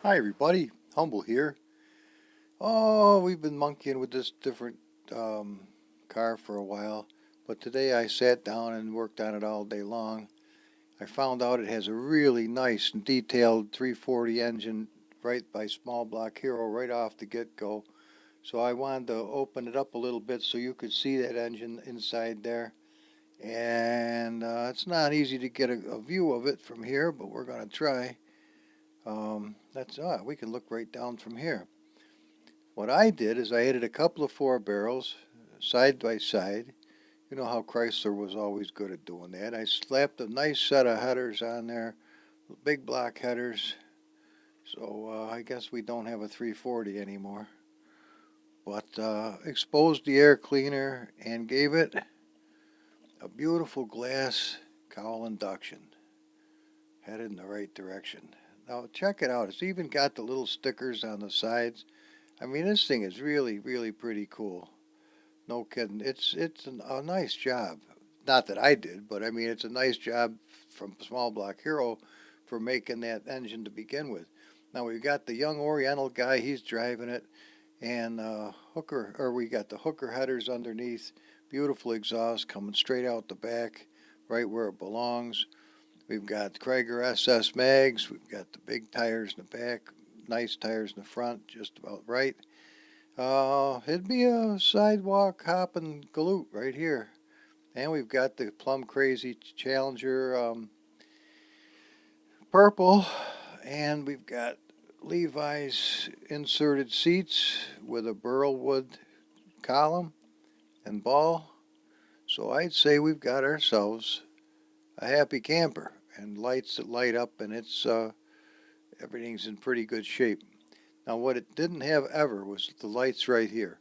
Hi everybody, Humble here. Oh, we've been monkeying with this different car for a while, but today I sat down and worked on it all day long. I found out it has a really nice and detailed 340 engine right by small block hero right off the get-go. So I wanted to open it up a little bit so you could see that engine inside there. And it's not easy to get a view of it from here, but we're going to try. We can look right down from here. What I did is I added a couple of four barrels side by side. You know how Chrysler was always good at doing that. I slapped a nice set of headers on there, big block headers. So I guess we don't have a 340 anymore. But exposed the air cleaner and gave it a beautiful glass cowl induction. Headed in the right direction. Now check it out. It's even got the little stickers on the sides. I mean, this thing is really, really pretty cool. No kidding. It's a nice job. Not that I did, but I mean, it's a nice job from Small Block Hero for making that engine to begin with. Now we've got the young Oriental guy. He's driving it, and we got the hooker headers underneath. Beautiful exhaust coming straight out the back, right where it belongs. We've got Krager SS mags. We've got the big tires in the back, nice tires in the front, just about right. It'd be a sidewalk hopping galoot right here. And we've got the Plum Crazy Challenger purple. And we've got Levi's inserted seats with a burlwood column and ball. So I'd say we've got ourselves a happy camper and lights that light up, and everything's in pretty good shape. Now, what it didn't have ever was the lights right here.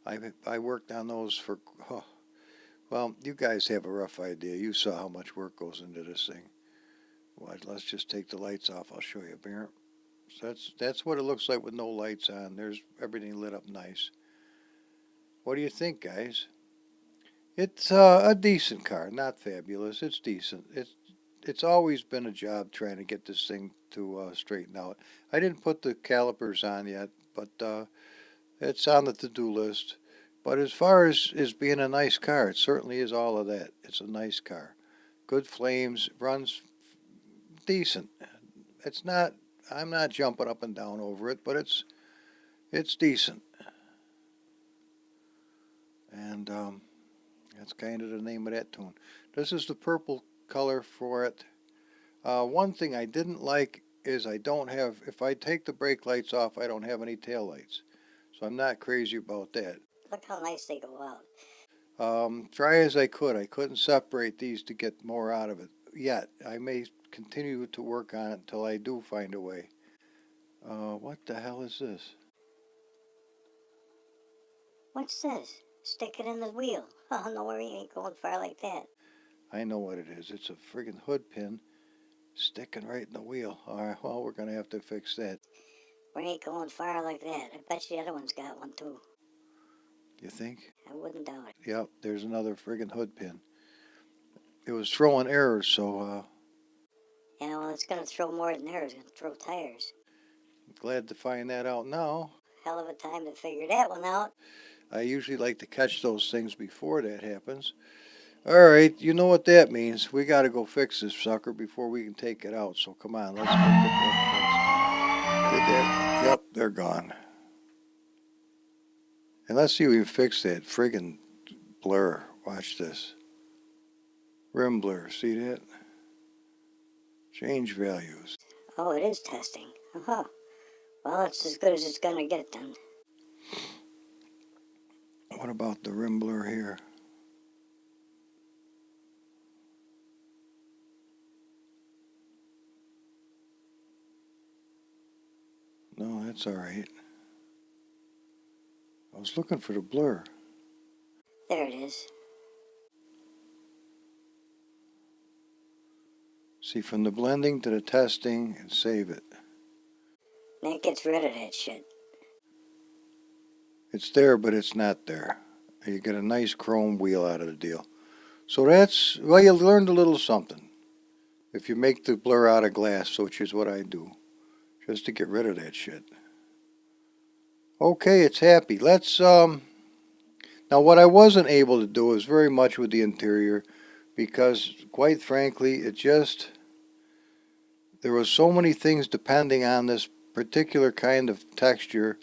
I worked on those for, oh, well, you guys have a rough idea. You saw how much work goes into this thing. Well, let's just take the lights off. I'll show you, Barrett. So that's what it looks like with no lights on. There's everything lit up nice. What do you think, guys? It's a decent car, not fabulous. It's decent. It's always been a job trying to get this thing to straighten out. I didn't put the calipers on yet, but it's on the to-do list. But as far as being a nice car, it certainly is all of that. It's a nice car. Good flames, runs decent. It's not. I'm not jumping up and down over it, but it's decent. And that's kind of the name of that tune. This is the purple color for it. One thing I didn't like is I don't have. If I take the brake lights off, I don't have any tail lights. So I'm not crazy about that. Look how nice they go out. Try as I couldn't separate these to get more out of it yet. I may continue to work on it until I do find a way. What the hell is this? What's this? Stick it in the wheel. Oh, no worry, ain't going far like that. I know what it is. It's a friggin' hood pin sticking right in the wheel. All right, well, we're going to have to fix that. We ain't going far like that. I bet you the other one's got one too. You think? I wouldn't doubt it. Yep, there's another friggin' hood pin. It was throwing errors, so Yeah, well, it's gonna throw more than there. It's gonna throw tires. glad to find that out now. Hell of a time to figure that one out. I usually like to catch those things before that happens. All right, you know what that means. We got to go fix this sucker before we can take it out. So come on, let's go get that fixed. Did that? Yep, they're gone. And let's see if we can fix that friggin' blur. Watch this. Rim blur, see that? Change values. Oh, it is testing. Oh, well, it's as good as it's gonna get then. What about the rim blur here? No, that's all right. I was looking for the blur. There it is. See, from the blending to the testing and save it. That gets rid of that shit. It's there, but it's not there. You get a nice chrome wheel out of the deal. So that's, well, you learned a little something. If you make the blur out of glass, which is what I do, just to get rid of that shit. Okay, it's happy. Let's now what I wasn't able to do is very much with the interior because quite frankly, it just there was so many things depending on this particular kind of texture.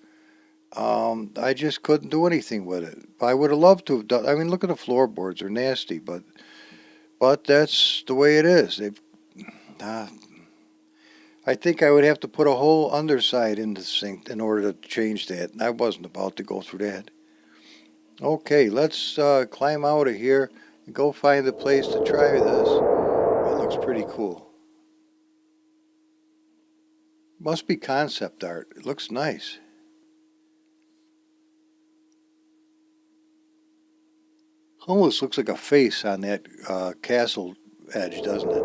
I just couldn't do anything with it. I would have loved to have done. I mean, look at the floorboards; they're nasty, but that's the way it is. Uh, I think I would have to put a whole underside in the sink in order to change that. And I wasn't about to go through that. Okay, let's climb out of here and go find a place to try this. It looks pretty cool. Must be concept art. It looks nice. Almost looks like a face on that castle edge, doesn't it?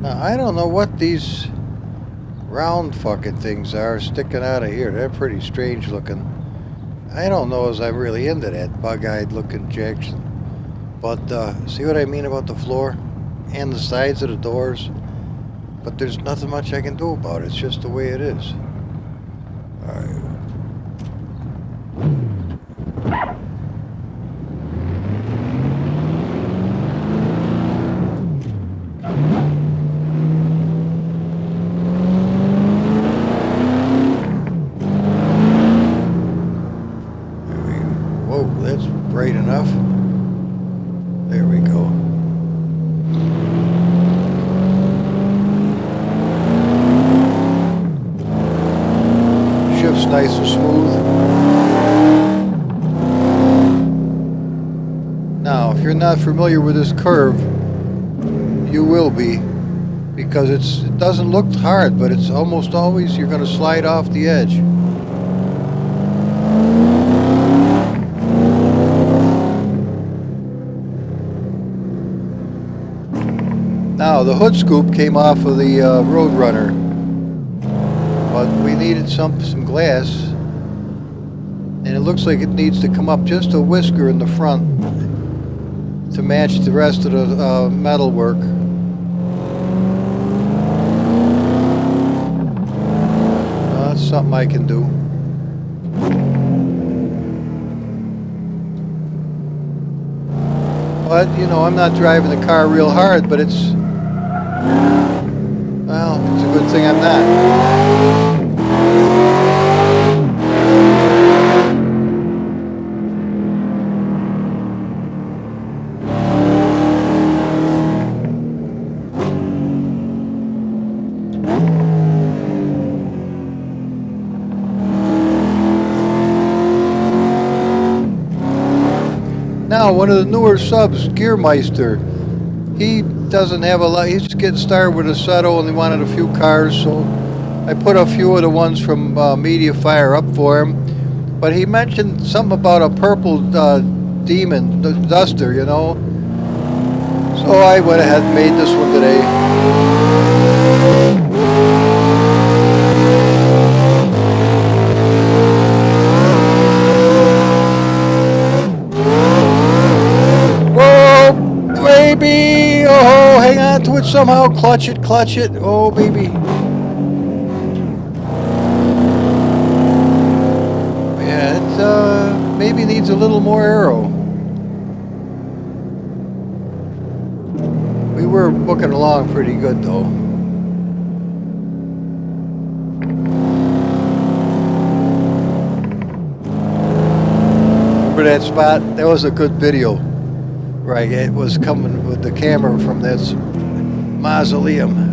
Now, I don't know what these round fucking things are sticking out of here. They're pretty strange looking. I don't know as I'm really into that bug-eyed looking Jackson. But see what I mean about the floor and the sides of the doors? But there's nothing much I can do about it. It's just the way it is. Alright. Whoa, that's bright enough. There we go. Shift's nice and smooth. Now, if you're not familiar with this curve, you will be, because it doesn't look hard, but it's almost always you're going to slide off the edge. Now, the hood scoop came off of the Roadrunner, but we needed some glass, and it looks like it needs to come up just a whisker in the front to match the rest of the metal work. That's something I can do. But, you know, I'm not driving the car real hard, but it's, well, it's a good thing I'm not. Now, one of the newer subs, Gearmeister, he doesn't have a lot. He's just getting started with a Seto, and he wanted a few cars, so I put a few of the ones from Mediafire up for him. But he mentioned something about a purple Demon Duster, you know. So I went ahead and made this one today. Baby, oh, hang on to it somehow, clutch it, oh baby. Yeah, it maybe needs a little more aero. We were booking along pretty good though. Remember that spot? That was a good video. Right, it was coming with the camera from this mausoleum.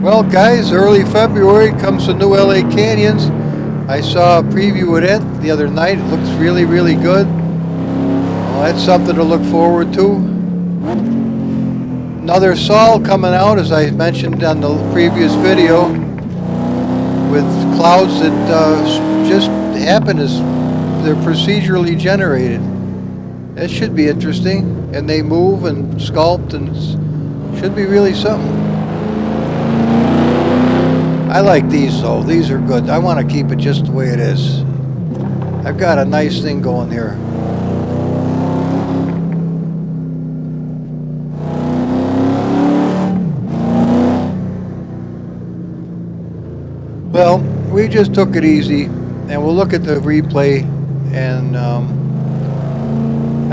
Well, guys, early February comes the new LA Canyons. I saw a preview of it the other night. It looks really, really good. that's something to look forward to. Another Saul coming out, as I mentioned on the previous video, with clouds that just happen as they're procedurally generated. That should be interesting, and they move and sculpt, and should be really something. I like these though. These are good. I want to keep it just the way it is. I've got a nice thing going here. Well, we just took it easy, and we'll look at the replay, and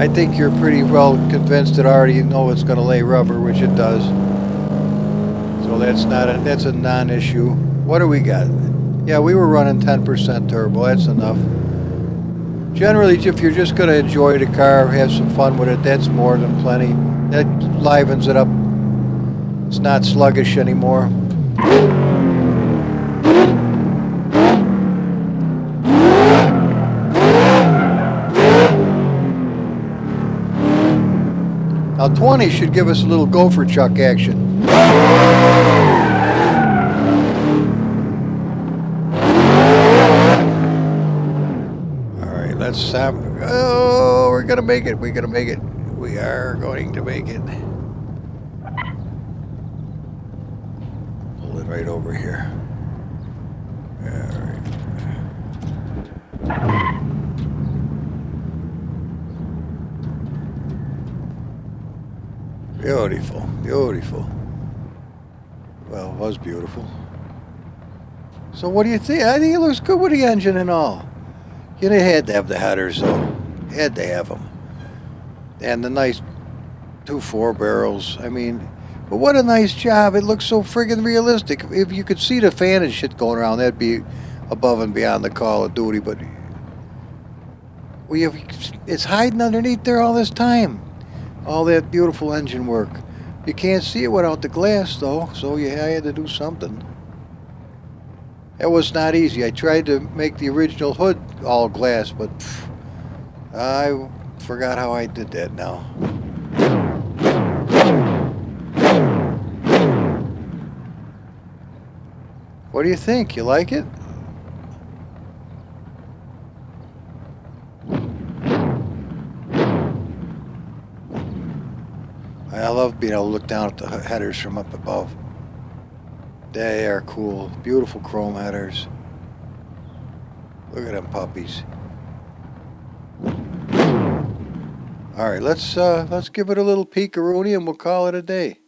I think you're pretty well convinced that I already know it's going to lay rubber, which it does. So that's a non-issue. What do we got? Yeah, we were running 10% turbo. That's enough. Generally, if you're just going to enjoy the car, have some fun with it, that's more than plenty. That livens it up. It's not sluggish anymore. Now 20 should give us a little gopher chuck action. Alright, let's stop. Oh, we're going to make it. We're going to make it. We are going to make it. Pull it right over here. Alright. Beautiful, beautiful. Well, it was beautiful. So what do you think? I think it looks good with the engine and all. You know, had to have the headers though. Had to have them. And the nice 2 4-barrels. I mean, but what a nice job. It looks so friggin' realistic. If you could see the fan and shit going around, that'd be above and beyond the Call of Duty. But it's hiding underneath there all this time. All that beautiful engine work. You can't see it without the glass though, so I had to do something. That was not easy. I tried to make the original hood all glass, but I forgot how I did that now. What do you think? You like it? I love being able to look down at the headers from up above. They are cool. Beautiful chrome headers. Look at them puppies. All right, let's give it a little peek-a-rooney and we'll call it a day.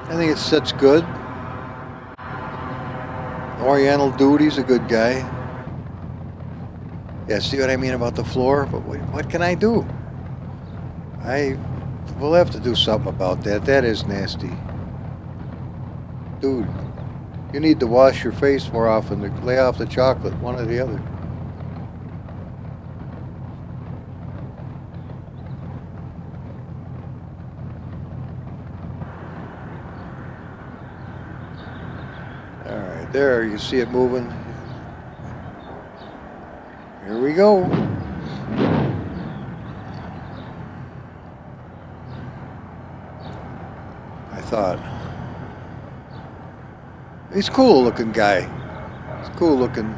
I think it sits good. Oriental Duty's a good guy. Yeah, see what I mean about the floor? But what can I do? We'll have to do something about that. That is nasty. Dude, you need to wash your face more often, to lay off the chocolate, one or the other. Alright, there, you see it moving. Here we go. I thought. He's a cool looking guy. He's cool looking.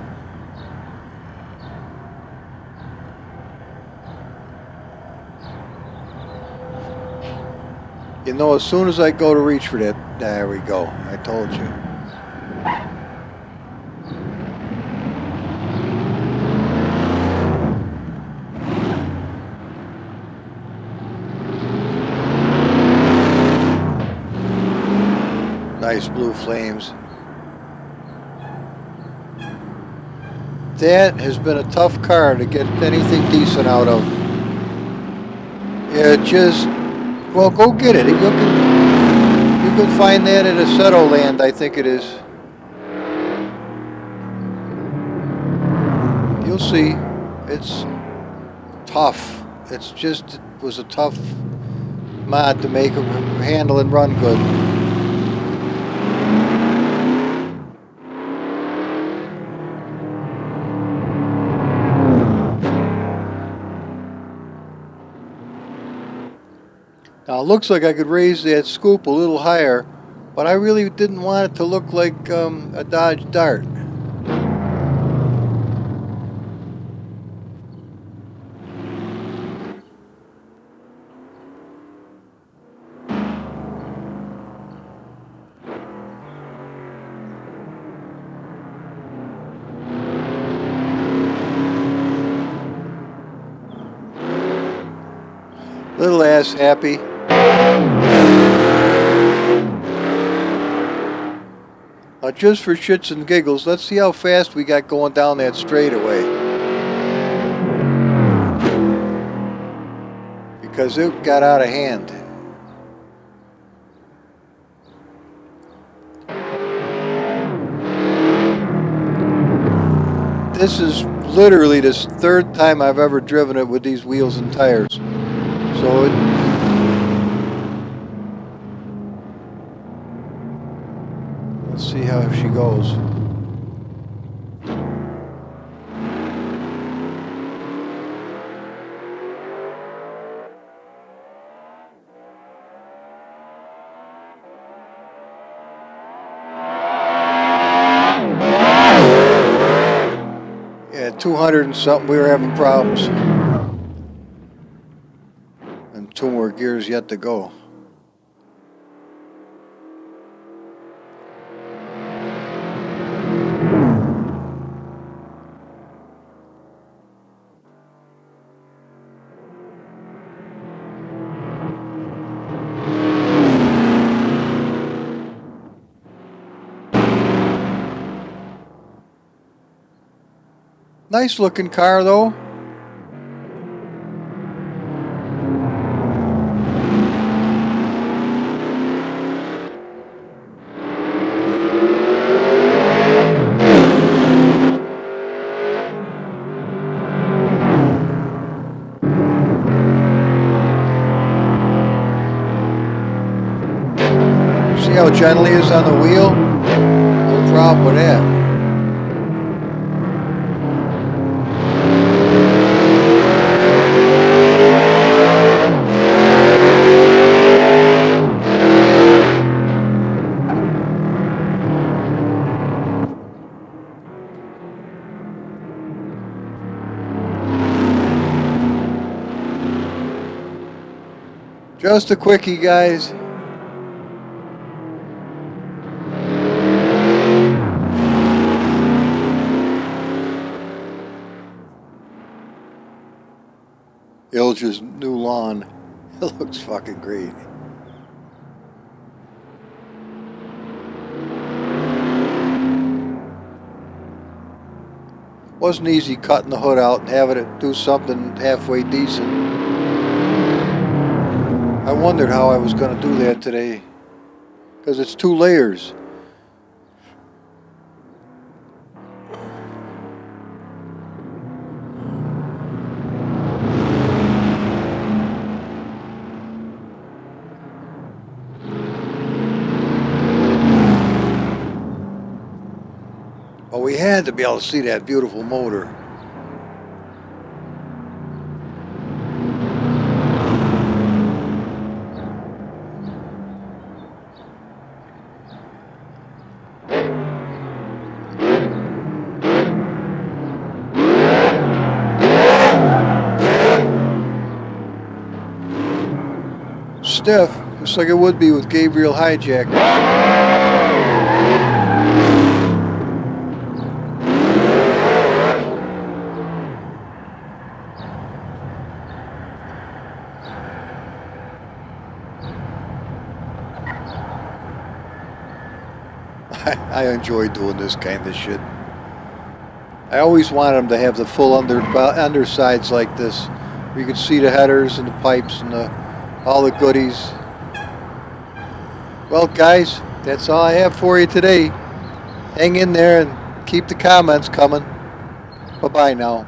You know, as soon as I go to reach for that, there we go. I told you. Nice blue flames. That has been a tough car to get anything decent out of. It just, well, go get it. You can find that at Assetto Land, I think it is. You'll see. It's tough. It was a tough mod to make it handle and run good. Now it looks like I could raise that scoop a little higher, but I really didn't want it to look like a Dodge Dart. Little ass happy. Now just for shits and giggles, let's see how fast we got going down that straightaway. Because it got out of hand. This is literally the third time I've ever driven it with these wheels and tires. So let's see how she goes. Yeah, 200 and something, we were having problems. And 2 more gears yet to go. Nice looking car though. See how gentle he is on the wheel? No problem with that. Just a quickie, guys. Ilja's new lawn. It looks fucking great. Wasn't easy cutting the hood out and having it do something halfway decent. I wondered how I was going to do that today. Because it's 2 layers. But we had to be able to see that beautiful motor. Stiff, just like it would be with Gabriel Hijackers. I enjoy doing this kind of shit. I always wanted them to have the full undersides like this, where you could see the headers and the pipes and all the goodies. Well, guys, that's all I have for you today. Hang in there and keep the comments coming. Bye-bye now.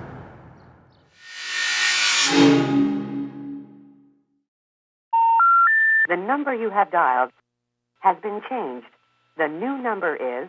The number you have dialed has been changed. The new number is